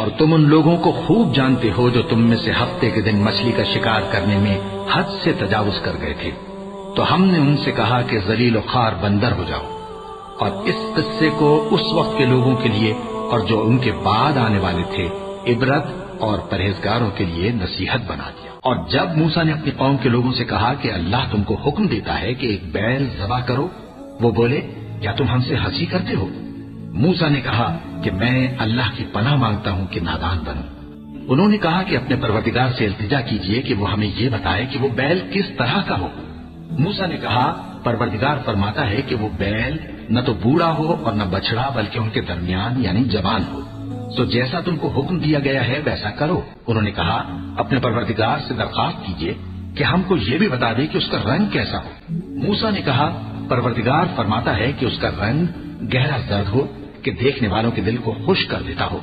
और तुम उन लोगों को खूब जानते हो जो तुम में से हफ्ते के दिन मछली का शिकार करने में हद से तजावुज कर गए थे। तो हमने उनसे कहा कि जलील और खार बंदर हो जाओ, और इस किस्से को उस वक्त के लोगों के लिए और जो उनके बाद आने वाले थे इबरत और परहेजगारों के लिए नसीहत बना दिया। और जब मूसा ने अपनी कौम के लोगों से कहा कि अल्लाह तुमको हुक्म देता है कि एक बैल ज़बह करो, वो बोले, क्या तुम हमसे हंसी करते हो? मूसा ने कहा कि मैं अल्लाह की पनाह मांगता हूं कि नादान बनूं। उन्होंने कहा कि अपने परवरदिगार से इल्तिजा कीजिए कि वो हमें ये बताए कि वो बैल किस तरह का हो। मूसा ने कहा, परवरदिगार फरमाता है कि वो बैल न तो बूढ़ा हो और न बछड़ा, बल्कि उनके दरमियान यानी जवान हो। सो जैसा तुमको हुक्म दिया गया है वैसा करो। उन्होंने कहा, अपने परवरदिगार से दरखास्त कीजिए कि हमको ये भी बता दे कि उसका रंग कैसा हो। मूसा ने कहा, परवरदिगार फरमाता है कि उसका रंग गहरा जर्द हो कि देखने वालों के दिल को खुश कर देता हो।